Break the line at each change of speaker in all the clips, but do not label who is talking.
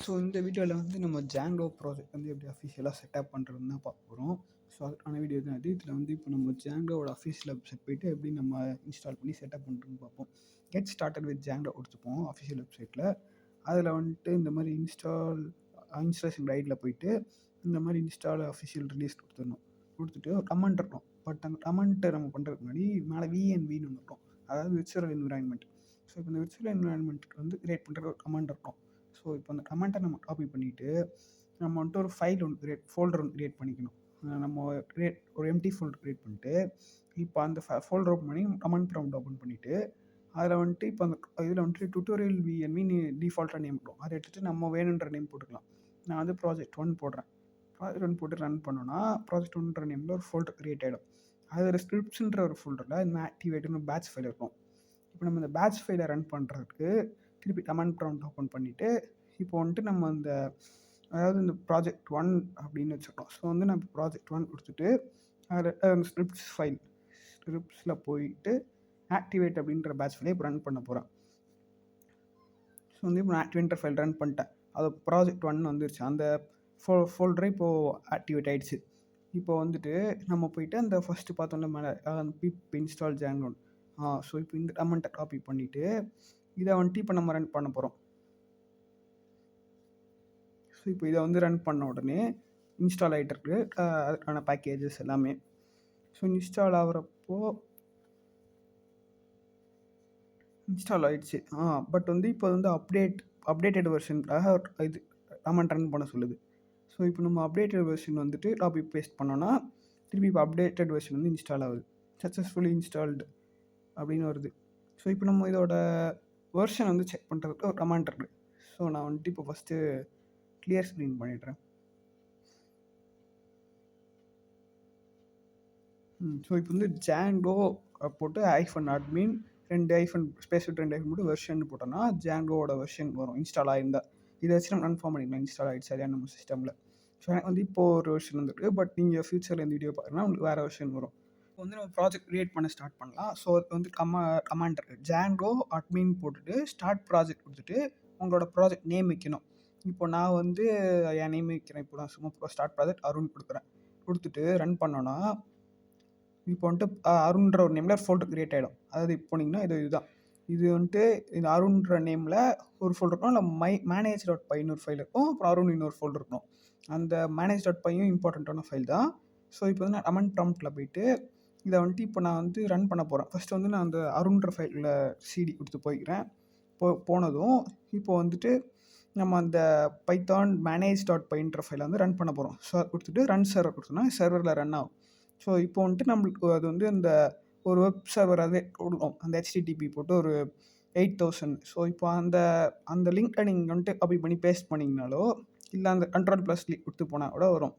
So இந்த வீடியோவில் வந்து நம்ம ஜாங்கோ ப்ராஜெக்ட் வந்து எப்படி அஃபிஷியலாக செட்டப் பண்ணுறதுன்னு தான் பார்க்க போகிறோம். ஸோ அதுக்கான வீடியோ தான் இது. இதில் வந்து இப்போ நம்ம ஜாங்கோவோட அஃபிஷியல் வெப்சைட் போயிட்டு எப்படி நம்ம இன்ஸ்டால் பண்ணி செட்டப் பண்ணுறதுன்னு பார்ப்போம். கெட் ஸ்டார்டட் வித் ஜாங்கோ கொடுத்துப்போம் அஃபிஷியல் வெப்சைட்டில். அதில் வந்துட்டு இந்த மாதிரி இன்ஸ்டாலேஷன் ரைட்டில் போயிட்டு இந்த மாதிரி இன்ஸ்டால் அஃபிஷியல் ரிலீஸ் கொடுத்துட்டு ஒரு கமெண்ட் இருக்கும். பட் அந்த கமெண்ட்டை நம்ம பண்ணுறதுக்கு முன்னாடி மேலே விஎன்வின்னு ஒன்று இருக்கும், அதாவது விர்ச்சுவல் என்விரான்மெண்ட். ஸோ இப்போ இந்த விர்ச்சுவல் என்விரான்மெண்ட்டுக்கு வந்து கிரியேட் பண்ணுற ஒரு கமெண்ட் இருக்கும். ஸோ இப்போ அந்த கமெண்ட்டை நம்ம காப்பி பண்ணிவிட்டு நம்ம வந்துட்டு ஒரு ஃபோல்டர் ஒன்று க்ரியேட் பண்ணிக்கணும். நம்ம ஒரு எம்டி ஃபோல்டர் க்ரியேட் பண்ணிட்டு இப்போ அந்த ஃபோல்டர் ஓப்பன் பண்ணி கமெண்ட் ப்ராம்ப்ட் ஓப்பன் பண்ணிவிட்டு அதில் வந்துட்டு இப்போ அந்த இதில் வந்துட்டு டுட்டோரியல் விஎன்வி டிஃபால்ட்டாக நேம் இருக்கும். அதை எடுத்துகிட்டு நம்ம வேணுன்ற நேம் போட்டுக்கலாம். நான் வந்து ப்ராஜெக்ட் 1 போடுறேன். ப்ராஜெக்ட் 1 போட்டு ரன் பண்ணோன்னா ப்ராஜெக்ட் 1ன்ற நேமில் ஒரு ஃபோல்டர் க்ரியேட் ஆகிடும். அதில் ஸ்கிரிப்ட்ஸ்ன்ற ஒரு ஃபோல்டரில் இந்த ஆக்டிவேட்னு பேட்ச் ஃபைல் இருக்கும். இப்போ நம்ம இந்த பேட்ச் ஃபைலை ரன் பண்ணுறதுக்கு திருப்பி கமெண்ட் ப்ராம்ப்ட் ஓப்பன் பண்ணிவிட்டு இப்போ வந்துட்டு நம்ம அதாவது இந்த ப்ராஜெக்ட் 1 அப்படின்னு வச்சுருக்கோம். ஸோ வந்து நம்ம ப்ராஜெக்ட் 1 கொடுத்துட்டு அதில் ஸ்கிரிப்ட்ஸில் போயிட்டு ஆக்டிவேட் அப்படின்ற பேட்ச் ஃபைலை இப்போ ரன் பண்ண போகிறேன். ஸோ வந்து இப்போ நான் ஆக்டிவேட்டர் ஃபைல் ரன் பண்ணிட்டேன். அது ப்ராஜெக்ட் 1 வந்துருச்சு. அந்த ஃபோல்டரே இப்போது ஆக்டிவேட் ஆகிடுச்சு. இப்போ வந்துட்டு நம்ம போயிட்டு அந்த ஃபஸ்ட்டு பார்த்தோம்ல மேலே அந்த பிப் இன்ஸ்டால் ஜாங்கோ. ஸோ இப்போ இந்த கமெண்ட்டை காப்பி பண்ணிவிட்டு இதை வந்துட்டு இப்போ நம்ம ரன் பண்ண போகிறோம். ஸோ இப்போ இதை வந்து ரன் பண்ண உடனே இன்ஸ்டால் ஆகிட்டு இருக்கு அதுக்கான பேக்கேஜஸ் எல்லாமே. ஸோ இன்ஸ்டால் ஆகிறப்போ இன்ஸ்டால் ஆகிடுச்சு. பட் வந்து இப்போ வந்து அப்டேட்டட் வெர்ஷனுக்காக இது கமெண்ட் ரன் பண்ண சொல்லுது. ஸோ இப்போ நம்ம அப்டேட்டட் வெர்ஷன் வந்துட்டு காப்பி பேஸ்ட் பண்ணோன்னா திருப்பி இப்போ அப்டேட்டட் வெர்ஷன் வந்து இன்ஸ்டால் ஆகுது. சக்ஸஸ்ஃபுல்லி இன்ஸ்டால்டு அப்படின்னு வருது. ஸோ இப்போ நம்ம இதோட வெர்ஷன் வந்து செக் பண்ணுறதுக்கு ஒரு கமெண்ட் இருக்குது. ஸோ நான் வந்துட்டு இப்போ ஃபஸ்ட்டு கிளியர் ஸ்க்ரீன் பண்ணிடுறேன். ஸோ இப்போ வந்து ஜாங்கோ போட்டு -admin 2 போட்டு வெர்ஷன் போட்டோன்னா ஜாங்கோவோட வெர்ஷன் வரும் இன்ஸ்டால் ஆகிருந்தா. இதை வச்சு நம்ம கன்ஃபார்ம் பண்ணிக்கலாம் இன்ஸ்டால் ஆகிடுச்சு சரியான நம்ம சிஸ்டமில். ஸோ எனக்கு வந்து இப்போது ஒரு வெர்ஷன் வந்துருக்கு. பட் நீங்கள் ஃபியூச்சரில் இந்த வீடியோ பார்க்குறீங்கன்னா உங்களுக்கு வேறு வெர்ஷன் வரும். இப்போ வந்து நம்ம ப்ராஜெக்ட் க்ரியேட் பண்ண ஸ்டார்ட் பண்ணலாம். ஸோ அதுக்கு வந்து கமாண்ட் இருக்குது. ஜாங்கோ அட்மின் போட்டுட்டு ஸ்டார்ட் ப்ராஜெக்ட் கொடுத்துட்டு உங்களோட ப்ராஜெக்ட் நேம் வைக்கணும். இப்போ நான் வந்து என் நேம் வைக்கிறேன். இப்போ நான் சும்மா ஸ்டார்ட் ப்ராஜெக்ட் அருண் கொடுத்துட்டு ரன் பண்ணோன்னா இப்போ வந்துட்டு அருண்ன்ற ஒரு நேமில் ஃபோல்டர் க்ரியேட் ஆகிடும். அதாவது இப்போ போனீங்கன்னா இதுதான் இது வந்துட்டு இந்த அருண்ன்ற நேமில் ஒரு ஃபோல்டர் இருக்கும். இல்லை manage.py ஒரு ஃபைல் இருக்கும். அப்புறம் அருண் இன்னொரு ஃபோல்டர் இருக்கும். அந்த manage.pyயும் இம்பார்ட்டண்ட்டான ஃபைல் தான். ஸோ இப்போ வந்து நான் கமெண்ட் ப்ராம்ப்ட்டில் போயிட்டு இதை வந்துட்டு இப்போ நான் வந்து ரன் பண்ண போகிறேன். ஃபஸ்ட்டு வந்து நான் அந்த அருண்ன்ற ஃபைலில் சிடி கொடுத்து போய்க்கிறேன். போனதும் இப்போ வந்துட்டு நம்ம அந்த பைத்தான் manage.pyன்ற ஃபைலை வந்து ரன் பண்ண போகிறோம். ஸோ அதை கொடுத்துட்டு ரன் சர்வர் கொடுத்தோன்னா சர்வரில் ரன் ஆகும். ஸோ இப்போ வந்துட்டு நம்மளுக்கு அது வந்து அந்த ஒரு வெப் சர்வர் அதே கொடுக்கும். அந்த HTTP போட்டு ஒரு 8000. ஸோ இப்போ அந்த லிங்க்கை நீங்கள் வந்துட்டு காப்பி பண்ணி பேஸ்ட் பண்ணிங்கனாலோ இல்லை அந்த Ctrl+C கொடுத்து போனால் கூட வரும்.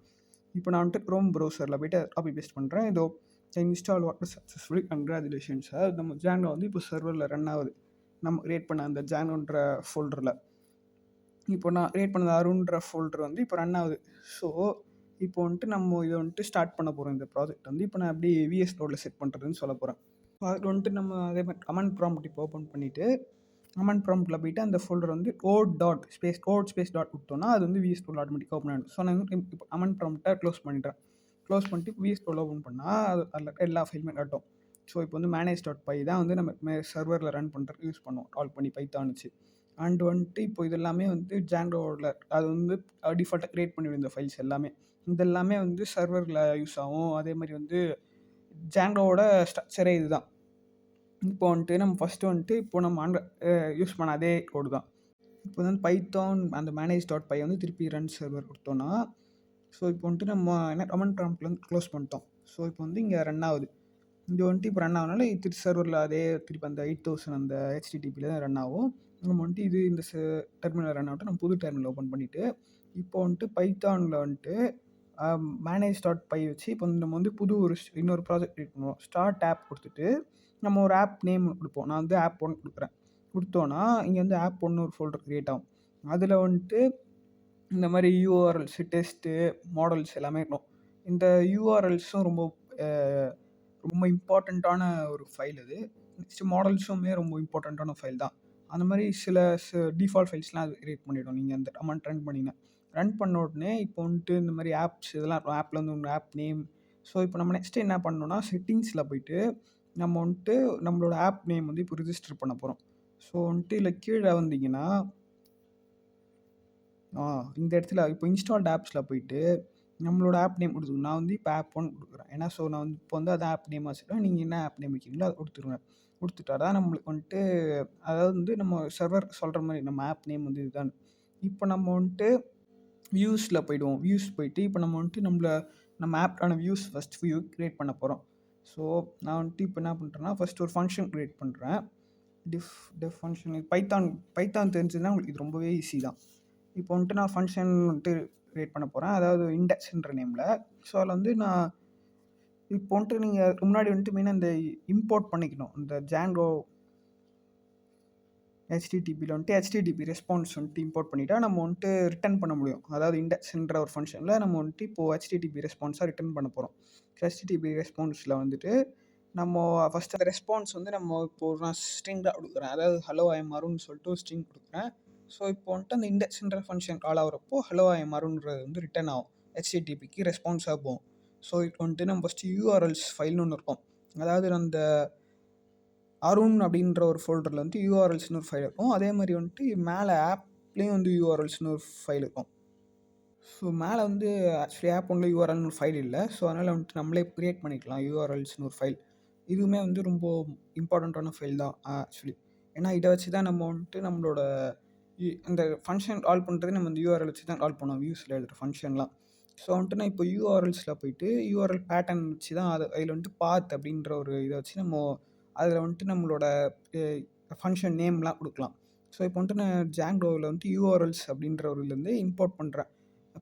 இப்போ நான் வந்துட்டு க்ரோம் ப்ரௌசரில் போய்ட்டு காப்பி பேஸ்ட் பண்ணுறேன். இதோ install water successfully congratulations sir. நம்ம ஜாங்கோ வந்து இப்போ சர்வரில் ரன் ஆகுது. நம்ம க்ரியேட் பண்ண அந்த ஜாங்கோன்ற ஃபோல்டரில். இப்போ நான் க்ரியேட் பண்ண அருண்ன்ற ஃபோல்டர் வந்து இப்போ ரன் ஆகுது. ஸோ இப்போ வந்துட்டு நம்ம இதை வந்துட்டு ஸ்டார்ட் பண்ண போகிறோம். இந்த ப்ராஜெக்ட் வந்து இப்போ நான் எப்படி விஎஸ் கோடில் செட் பண்ணுறதுன்னு சொல்ல போகிறேன். அதுக்கு வந்துட்டு நம்ம அதே மாதிரி கமெண்ட் ப்ராம்ப்ட் இப்போ ஓப்பன் பண்ணிவிட்டு கமெண்ட் ப்ராம்ப்ட்டில் போய்ட்டு அந்த ஃபோல்டர் வந்து கோட் டாட் கொடுத்தோன்னா அது வந்து விஎஸ் கோடில் ஆட்டோமேட்டிக்காக ஓப்பன் ஆகிடும். ஸோ நான் இப்போ கமெண்ட் ப்ராம்ப்ட்டை க்ளோஸ் பண்ணிட்டு விஎஸ் கோடில் ஓப்பன் பண்ணால் அதில் எல்லா ஃபைலுமே காட்டும். ஸோ இப்போ வந்து manage.py தான் வந்து நம்ம சர்வரில் ரன் பண்ணுறதுக்கு யூஸ் பண்ணுவோம். கால் பண்ணி பைத்தான் வச்சு. அண்ட் வந்துட்டு இப்போ இது எல்லாமே வந்து ஜாங்கோவில் அது வந்து டிஃபால்ட்டாக க்ரியேட் பண்ணிவிடும். இந்த ஃபைல்ஸ் எல்லாமே இதெல்லாமே வந்து சர்வரில் யூஸ் ஆகும். அதே மாதிரி வந்து ஜாங்கோவோட ஸ்ட்ரக்சரே இதுதான். இப்போ வந்துட்டு நம்ம ஃபஸ்ட்டு வந்துட்டு இப்போ நம்ம யூஸ் பண்ண அதே கோடு தான். இப்போ வந்து பைத்தான் அந்த manage.py வந்து திருப்பி ரன் சர்வர் கொடுத்தோன்னா ஸோ இப்போ வந்துட்டு நம்ம என்ன கமெண்ட் ப்ராம்ப்ட்ல வந்து க்ளோஸ் பண்ணிட்டோம். ஸோ இப்போ வந்து இங்கே ரன் ஆகுது. இங்கே வந்துட்டு இப்போ ரன் ஆகுனால திருப்பி சர்வரில் அதே திருப்பி அந்த 8000 அந்த HTTPயில் தான் ரன் ஆகும். நம்ம வந்துட்டு இது இந்த டெர்மினல் ரன் ஆகிட்டு நம்ம புது டெர்மினல் ஓப்பன் பண்ணிவிட்டு இப்போ வந்துட்டு பைத்தானில் வந்துட்டு manage.py வச்சு இப்போ நம்ம வந்து இன்னொரு ப்ராஜெக்ட் க்ரியேட் பண்ணுவோம். ஸ்டார்ட் ஆப் கொடுத்துட்டு நம்ம ஒரு ஆப் நேம் கொடுப்போம். நான் வந்து ஆப் 1 கொடுத்தோன்னா இங்கே வந்து ஆப் 1 ஒரு ஃபோல்டர் க்ரியேட் ஆகும். அதில் வந்துட்டு இந்த மாதிரி யூஆர்எல்ஸ் டெஸ்ட்டு மாடல்ஸ் எல்லாமே இருக்கும். இந்த யூஆர்எல்ஸும் ரொம்ப இம்பார்ட்டண்ட்டான ஒரு ஃபைல் அது. நெக்ஸ்ட்டு மாடல்ஸுமே ரொம்ப இம்பார்ட்டண்ட்டான ஃபைல் தான். அந்த மாதிரி சில டிஃபால்ட் ஃபைல்ஸ்லாம் அது கிரியேட் பண்ணிவிடும். நீங்கள் அந்த கமாண்ட் ரன் பண்ணிங்கன்னா ரன் பண்ண உடனே இப்போ வந்துட்டு இந்த மாதிரி ஆப்ஸ் இதெல்லாம் இருக்கும். ஆப்பில் வந்து உங்கள் ஆப் நேம். ஸோ இப்போ நம்ம நெக்ஸ்ட்டு என்ன பண்ணணும்னா செட்டிங்ஸில் போயிட்டு நம்ம வந்துட்டு நம்மளோட ஆப் நேம் வந்து இப்போ ரிஜிஸ்டர் பண்ண போகிறோம். ஸோ வந்துட்டு இல்லை கீழே வந்தீங்கன்னா இந்த இடத்துல இப்போ இன்ஸ்டால்ட் ஆப்ஸில் போயிட்டு நம்மளோட ஆப் நேம் கொடுத்துருங்க. நான் வந்து இப்போ ஆப் ஒன் கொடுக்குறேன். ஏன்னா ஸோ நான் வந்து இப்போ வந்து அதை ஆப் நேம் வச்சுருக்கேன். நீங்கள் என்ன ஆப் நேம் வைக்கிறீங்களோ அதை கொடுத்துருங்க. கொடுத்துட்டா தான் நம்மளுக்கு வந்துட்டு அதாவது வந்து நம்ம சர்வர் சொல்கிற மாதிரி நம்ம ஆப் நேம் வந்து இதுதான். இப்போ நம்ம வந்துட்டு வியூஸில் போயிடுவோம். வியூஸ் போயிட்டு இப்போ நம்ம வந்துட்டு நம்ம ஆப்க்கான வியூஸ் ஃபஸ்ட் வியூ க்ரியேட் பண்ண போகிறோம். ஸோ நான் வந்துட்டு இப்போ என்ன பண்ணுறேன்னா ஃபஸ்ட்டு ஒரு ஃபங்க்ஷன் க்ரியேட் பண்ணுறேன். டெஃப் ஃபங்க்ஷன் பைத்தான் தெரிஞ்சதுன்னா உங்களுக்கு இது ரொம்பவே ஈஸி தான். இப்போ வந்துட்டு நான் ஃபங்க்ஷன் வந்துட்டு க்ரியேட் பண்ண போகிறேன். அதாவது இண்டெக்ஸ்ன்ற நேமில். ஸோ அதில் வந்து நான் இப்போ வந்துட்டு நீங்கள் அதுக்கு முன்னாடி வந்துட்டு மெயினாக இந்த இம்போர்ட் பண்ணிக்கணும். இந்த ஜாங்கோ ஹெச்டிடிபியில் வந்துட்டு ஹெச்டிடிபி ரெஸ்பான்ஸ் வந்துட்டு இம்போர்ட் பண்ணிட்டா நம்ம வந்துட்டு ரிட்டர்ன் பண்ண முடியும். அதாவது இண்டெக்ஸ்ன்ற ஒரு ஃபங்க்ஷனில் நம்ம வந்துட்டு இப்போது ஹெச்டிடிபி ரெஸ்பான்ஸாக ரிட்டர்ன் பண்ண போகிறோம். ஹெச்டிடிபி ரெஸ்பான்ஸில் வந்துட்டு நம்ம ஃபஸ்ட்டு அந்த ரெஸ்பான்ஸ் வந்து நம்ம இப்போது நான் ஸ்ட்ரிங்காக கொடுக்குறேன். அதாவது ஹலோ ஐ எம் அருண்னு சொல்லிட்டு ஒரு ஸ்ட்ரிங் கொடுக்குறேன். ஸோ இப்போ வந்துட்டு அந்த இண்டெக்ஸ்ன்ற ஃபங்க்ஷன் கால் ஆகிறப்போ ஹலோ ஐ எம் அருண்ன்றது வந்து ரிட்டர்ன் ஆகும். ஹெச்டிடிபிக்கு ரெஸ்பான்ஸாக போகும். ஸோ இப்போ வந்துட்டு நம்ம ஃபஸ்ட்டு யூஆர்எல்ஸ் ஃபைல்னு ஒன்று இருக்கும். அதாவது அந்த அருண் அப்படின்ற ஒரு ஃபோல்டரில் வந்து யூஆர்எல்ஸ்னு ஒரு ஃபைல் இருக்கும். அதே மாதிரி வந்துட்டு மேலே ஆப்லேயும் வந்து யூஆர்எல்ஸ்னு ஒரு ஃபைல் இருக்கும். ஸோ மேலே வந்து ஆக்சுவலி ஆப் ஒன்றில் யூஆர்எல்னு ஒரு ஃபைல் இல்லை. ஸோ அதனால் வந்துட்டு நம்மளே க்ரியேட் பண்ணிக்கலாம் யூஆர்எல்ஸ்னு ஒரு ஃபைல். இதுவுமே வந்து ரொம்ப இம்பார்ட்டண்ட்டான ஃபைல் தான் ஆக்சுவலி. ஏன்னா இதை வச்சு தான் நம்ம வந்துட்டு நம்மளோட அந்த ஃபங்க்ஷன் கால் பண்ணுறது நம்ம இந்த யூஆர்எல் வச்சு தான் கால் பண்ணுவோம் வியூஸில் எழுதுகிற ஃபங்க்ஷன்லாம். ஸோ வந்துட்டு நான் இப்போ யூஆர்எல்ஸில் போயிட்டு யூஆர்எல் பேட்டர்ன் வச்சு தான் அதில் வந்துட்டு பாத் அப்படின்ற ஒரு இதை வச்சு நம்ம அதில் வந்துட்டு நம்மளோட ஃபங்க்ஷன் நேம்லாம் கொடுக்கலாம். ஸோ இப்போ வந்துட்டு நான் ஜாங்கோவில் வந்துட்டு யூஆர்எல்ஸ் அப்படின்ற ஒரு இதுலேருந்து இம்போர்ட் பண்ணுறேன்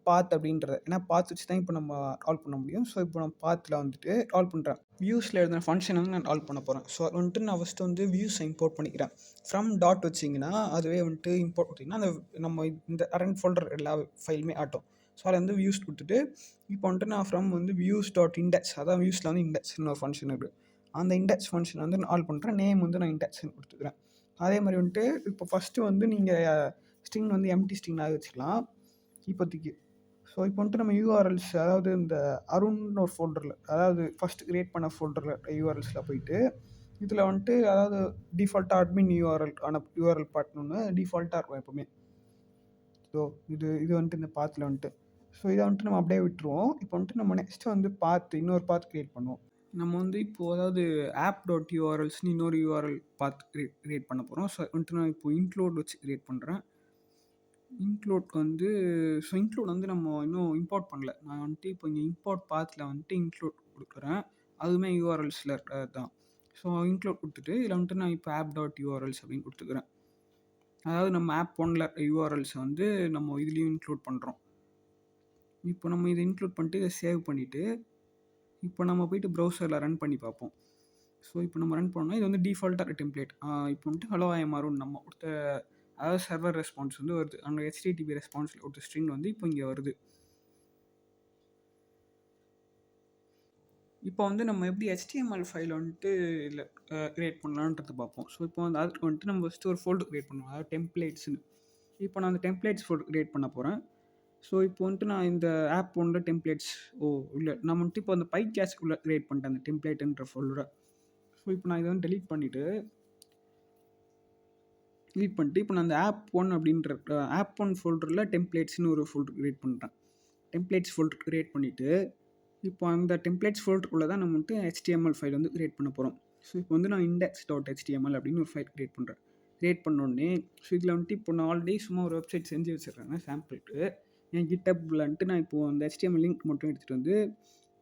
பாத் அப்படின்றது. ஏன்னா பாத் வச்சு தான் இப்போ நம்ம கால் பண்ண முடியும். ஸோ இப்போ நான் பாத்தில் வந்துட்டு கால் பண்ணுறேன். வியூஸில் எழுதின ஃபங்க்ஷன் வந்து நான் கால் பண்ண போகிறேன். ஸோ வந்துட்டு நான் ஃபஸ்ட்டு வந்து வியூஸை இம்போர்ட் பண்ணிக்கிறேன். ஃப்ரம் டாட் வச்சிங்கன்னா அதுவே வந்துட்டு இம்போர்ட் கொடுத்திங்கன்னா அந்த நம்ம இந்த அரண்ட் ஃபோல்டர் எல்லா ஃபைலுமே ஆட்டும். ஸோ அதில் வந்து வியூஸ் கொடுத்துட்டு இப்போ வந்துட்டு நான் ஃப்ரம் வந்து வியூஸ் டாட் இண்டெக்ஸ் அதான் வியூஸில் வந்து இண்டெக்ஸ்னு ஒரு ஃபங்க்ஷன் இருக்குது. அந்த இண்டெக்ஸ் ஃபங்க்ஷன் வந்து நான் கால் பண்ணுறேன். நேம் வந்து நான் இண்டெக்ஸ்னு கொடுத்துக்கிறேன். அதே மாதிரி வந்துட்டு இப்போ ஃபஸ்ட்டு வந்து நீங்கள் ஸ்ட்ரிங் வந்து எம்டி ஸ்ட்ரிங்காக வச்சுக்கலாம் இப்போதைக்கு. ஸோ இப்போ வந்துட்டு நம்ம யூஆர்எல்ஸ் அதாவது இந்த அருண்னு ஒரு ஃபோல்டரில் அதாவது ஃபஸ்ட்டு க்ரியேட் பண்ண ஃபோல்டரில் யூஆர்எல்ஸில் போயிட்டு இதில் வந்துட்டு அதாவது டிஃபால்ட்டாக அட்மின் யூஆர்எல் பார்ட்னு ஒன்று டிஃபால்ட்டாக இருக்கும் எப்போவுமே. ஸோ இது வந்துட்டு இந்த பாத்தில் வந்துட்டு ஸோ இதை வந்துட்டு நம்ம அப்படியே விட்டுருவோம். இப்போ வந்துட்டு நம்ம நெக்ஸ்ட்டு வந்து இன்னொரு பாத் க்ரியேட் பண்ணுவோம். நம்ம வந்து இப்போது அதாவது ஆப் டாட் யூஆர்எல்ஸ்னு இன்னொரு யூஆர்எல் பாத் க்ரியேட் பண்ண போகிறோம். ஸோ வந்துட்டு நான் இப்போ இன்க்ளூட் வச்சு க்ரியேட் பண்ணுறேன். இன்க்ளூட் வந்து இன்க்ளூட் வந்து நம்ம இன்னும் இம்போர்ட் பண்ணல. நான் வந்துட்டு இப்போ இங்கே இம்போர்ட் பாத்தில் வந்துட்டு இன்க்ளூட் கொடுக்குறேன். அதுவுமே யூஆர்எல்ஸில் இருக்கிறது தான். ஸோ இன்க்ளூட் கொடுத்துட்டு இதில் வந்துட்டு நான் இப்போ ஆப் டாட் யூஆர்எல்ஸ் அப்படின்னு கொடுத்துக்கிறேன். அதாவது நம்ம ஆப் ஒன்றில் யூஆர்எல்ஸை வந்து நம்ம இதுலேயும் இன்க்ளூட் பண்ணுறோம். இப்போ நம்ம இதை இன்க்ளூட் பண்ணிட்டு இதை சேவ் பண்ணிவிட்டு இப்போ நம்ம போய்ட்டு ப்ரௌசரில் ரன் பண்ணி பார்ப்போம். ஸோ இப்போ நம்ம ரன் பண்ணோம்னா இது வந்து டிஃபால்ட்டாக டெம்ப்ளேட். இப்போ வந்துட்டு ஹலோ ஐ எம் அருண் நம்ம கொடுத்த அதாவது சர்வர் ரெஸ்பான்ஸ் வந்து வருது. அங்கே ஹெச்டிடிபி ரெஸ்பான்ஸில் கொடுத்த ஸ்ட்ரிங் வந்து இப்போ இங்கே வருது. இப்போ வந்து நம்ம எப்படி HTML ஃபைல் வந்துட்டு இதில் க்ரியேட் பண்ணலான்றது பார்ப்போம். ஸோ இப்போ வந்து அதுக்கு வந்துட்டு நம்ம ஃபஸ்ட்டு ஒரு ஃபோல்டர் க்ரியேட் பண்ணுவோம். அதாவது டெம்ப்ளேட்ஸ்னு. இப்போ நான் அந்த டெம்ப்ளேட்ஸ் ஃபோல்டர் க்ரியேட் பண்ண போகிறேன். ஸோ இப்போ வந்துட்டு நான் இந்த ஆப் ஒன்றில் டெம்ப்ளேட்ஸ் இல்லை நான் வந்துட்டு இப்போ அந்த பைகேஸ்க்குள்ளே க்ரியேட் பண்ணிட்டேன் அந்த டெம்ப்ளேட்டுன்ற ஃபோல்டரை. ஸோ இப்போ நான் இதை வந்து டெலீட் பண்ணிவிட்டு இப்போ நான் அந்த ஆப் ஒன் அப்படின்ற ஆப் ஒன் ஃபோல்டரில் டெம்ப்ளேட்ஸ்னு ஒரு ஃபோல்டர் க்ரியேட் பண்ணுறேன். டெம்ப்ளேட்ஸ் ஃபோல்டர் க்ரியேட் பண்ணிவிட்டு இப்போ அந்த டெம்ப்ளேட்ஸ் ஃபோல்டருக்குள்ளே தான் நம்ம வந்துட்டு HTML ஃபைல் வந்து க்ரியேட் பண்ண போகிறோம். ஸோ இப்போ வந்து நான் index.html அப்படின்னு ஒரு ஃபைல் க்ரியேட் பண்ணுறேன். க்ரியேட் பண்ணோடனே ஸோ இதில் வந்துட்டு இப்போ நான் ஆல்ரெடி சும்மா ஒரு வெப்சைட் செஞ்சு வச்சுருக்கேன் சாம்பிளுக்கு. என் கிட்டப்லன்ட்டு நான் இப்போது அந்த HTML லிங்க் மட்டும் எடுத்துகிட்டு வந்து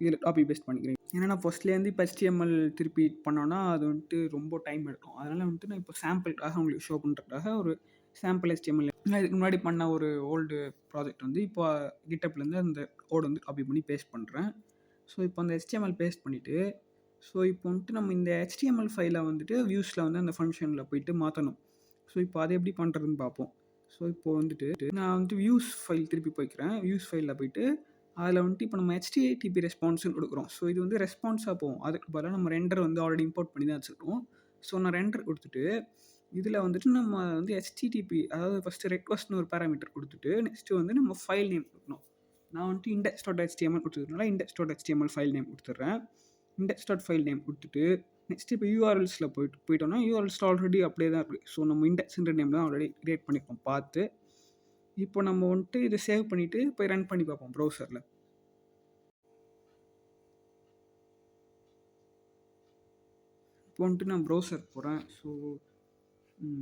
இதில் காப்பி பேஸ்ட் பண்ணிக்கிறேன். ஏன்னா நான் ஃபஸ்ட்லேருந்து இப்போ HTML திருப்பி பண்ணோன்னா அது வந்துட்டு ரொம்ப டைம் எடுக்கும். அதனால் வந்துட்டு நான் இப்போ சாம்பிளுக்காக உங்களுக்கு ஷோ பண்ணுறதுக்காக ஒரு சாம்பிள் HTML நான் இதுக்கு முன்னாடி பண்ண ஒரு ஓல்டு ப்ராஜெக்ட் வந்து இப்போ கிட்டப்லேருந்து அந்த கோட் வந்து காப்பி பண்ணி பேஸ்ட் பண்ணுறேன். ஸோ இப்போ அந்த HTML பேஸ்ட் பண்ணிவிட்டு ஸோ இப்போ வந்துட்டு நம்ம இந்த HTML ஃபைலை வந்துட்டு வியூஸில் வந்து அந்த ஃபங்க்ஷனில் போயிட்டு மாற்றணும். ஸோ இப்போ அதை எப்படி பண்ணுறதுன்னு பார்ப்போம். ஸோ இப்போ வந்துட்டு நான் வந்துட்டு வியூஸ் ஃபைல் திருப்பி போய்க்கிறேன். வியூஸ் ஃபைலில் போயிட்டு அதில் வந்துட்டு இப்போ நம்ம HTTP ரெஸ்பான்ஸ்னு கொடுக்குறோம். ஸோ இது வந்து ரெஸ்பான்ஸாக போகும். அதுக்கு பதிலாக நம்ம ரெண்டர் வந்து ஆல்ரெடி இம்போர்ட் பண்ணி தான் வச்சுருக்கோம். ஸோ நான் ரெண்டர் கொடுத்துட்டு இதில் வந்துட்டு நம்ம வந்து HTTP அதாவது ஃபஸ்ட்டு ரெக்வஸ்ட்னு ஒரு பேராமீட்டர் கொடுத்துட்டு நெக்ஸ்ட்டு வந்து நம்ம ஃபைல் நேம் கொடுக்கணும். நான் வந்துட்டு index.html கொடுத்துருக்கனால index.html ஃபைல் நேம் கொடுத்துட்றேன். index.file நேம் கொடுத்துட்டு நெக்ஸ்ட் இப்போ யூஆர்எல்ஸில் போயிட்டோம்னா யூஆர்எல்ஸில் ஆல்ரெடி அப்படியே தான் இருக்குது. ஸோ நம்ம இண்டெக்ஸ்ன்ற நேம் தான் ஆல்ரெடி கிரியேட் பண்ணியிருக்கோம் பார்த்து. இப்போ நம்ம வந்துட்டு இதை சேவ் பண்ணிவிட்டு போய் ரன் பண்ணி பார்ப்போம் ப்ரௌசரில். இப்போ வந்துட்டு நான் ப்ரௌசர் போகிறேன். ஸோ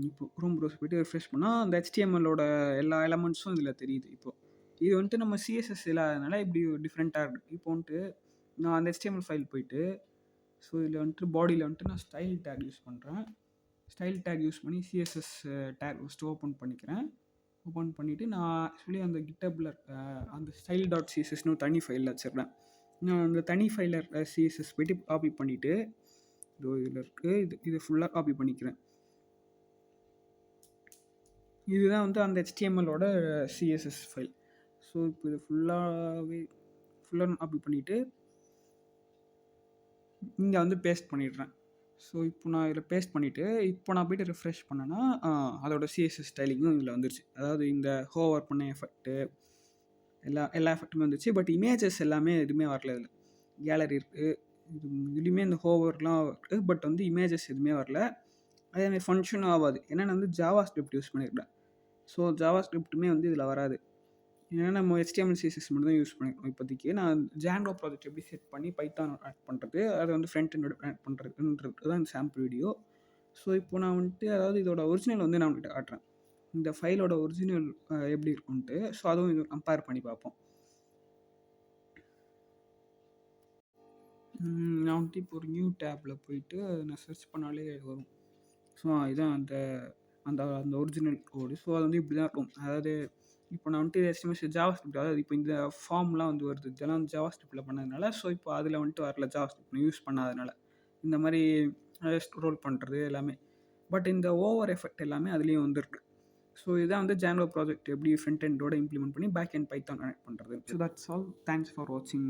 இப்போ குரோம் ப்ரௌசர் போய்ட்டு ரெஃப்ரெஷ் பண்ணால் அந்த HTML-ஓட எல்லா எலமெண்ட்ஸும் இதில் தெரியுது. இப்போது இது வந்துட்டு நம்ம CSS இல்லாதனால இப்படி டிஃப்ரெண்ட்டாக இருக்குது. இப்போ வந்துட்டு நான் அந்த HTML ஃபைல் போயிட்டு ஸோ இதில் வந்துட்டு பாடியில் வந்துட்டு நான் ஸ்டைல் டேக் யூஸ் பண்ணுறேன். ஸ்டைல் டேக் யூஸ் பண்ணி CSS டேக் ஃபஸ்ட்டு ஓப்பன் பண்ணிக்கிறேன். ஓப்பன் பண்ணிவிட்டு நான் ஆக்சுவலி அந்த கிட்டப்பில் அந்த style.cssன்னு ஒரு தனி ஃபைலில் வச்சிடுறேன். நான் அந்த தனி ஃபைலில் CSS போய்ட்டு காப்பி பண்ணிவிட்டு இதோ இதில் இருக்குது இது ஃபுல்லாக காப்பி பண்ணிக்கிறேன். இதுதான் வந்து அந்த HTML-ஓட CSS ஃபைல். ஸோ இப்போ இது ஃபுல்லாக காப்பி பண்ணிவிட்டு இங்கே வந்து பேஸ்ட் பண்ணிடுறேன். ஸோ இப்போ நான் இதில் பேஸ்ட் பண்ணிவிட்டு இப்போ நான் போய்ட்டு ரெஃப்ரெஷ் பண்ணேன்னா அதோட CSS ஸ்டைலிங்கும் இதில் வந்துருச்சு. அதாவது இந்த ஹோவர் பண்ண எஃபெக்ட்டு எல்லா எஃபெக்ட்டுமே வந்துச்சு. பட் இமேஜஸ் எல்லாமே எதுவுமே வரல. இதில் கேலரி இருக்குது, இதுலேயுமே இந்த ஹோவர்லாம் இருக்குது. பட் வந்து இமேஜஸ் எதுவுமே வரல. அதேமாதிரி ஃபங்க்ஷனும் ஆகாது. ஏன்னா நான் வந்து ஜாவா ஸ்கிரிப்ட் யூஸ் பண்ணியிருக்கேன். ஸோ ஜாவா ஸ்கிரிப்ட்டுமே வந்து இதில் வராது. ஏன்னா நம்ம HTML CSS மட்டும் தான் யூஸ் பண்ணியிருக்கோம் இப்போதைக்கு. நான் Django ப்ராஜெக்ட் எப்படி செட் பண்ணி பைத்தான் ஆட் பண்ணுறது, அதை வந்து ஃப்ரண்ட் எண்டோட ஆட் பண்ணுறதுன்றது தான் இந்த சாம்பிள் வீடியோ. ஸோ இப்போ நான் வந்துட்டு அதாவது இதோட ஒரிஜினல் வந்து நான் உங்கள்கிட்ட காட்டுறேன். இந்த ஃபைலோட ஒரிஜினல் எப்படி இருக்குன்ட்டு. ஸோ அதுவும் இது கம்பேர் பண்ணி பார்ப்போம். நான் வந்துட்டு இப்போ ஒரு நியூ டேப்பில் போயிட்டு நான் சர்ச் பண்ணாலே வரும். ஸோ இதுதான் அந்த அந்த அந்த ஒரிஜினல் கோடு. ஸோ அது வந்து இப்படி தான் இருக்கும். அதாவது இப்போ நான் வந்துட்டு HTML ஜாவா ஸ்கிரிப்ட், அதாவது இப்போ இந்த ஃபார்ம்லாம் வந்து வருது, இதெல்லாம் வந்து ஜாவா ஸ்கிரிப்டில் பண்ணதுனால ஸோ இப்போ அதில் வந்துட்டு வரல, ஜாவா ஸ்கிரிப்ட் யூஸ் பண்ணாதனால இந்த மாதிரி ஸ்க்ரோல் பண்ணுறது எல்லாமே. பட் இந்த ஓவர் எஃபெக்ட் எல்லாமே அதுலேயும் வந்துருக்கு. ஸோ இதான் வந்து Django ப்ராஜெக்ட் எப்படி ஃப்ரண்ட் எண்டோட இம்ப்ளிமெண்ட் பண்ணி பேக் எண்ட் பைத்தான் கனெக்ட் பண்ணுறது. So that's all. Thanks for வாட்சிங்.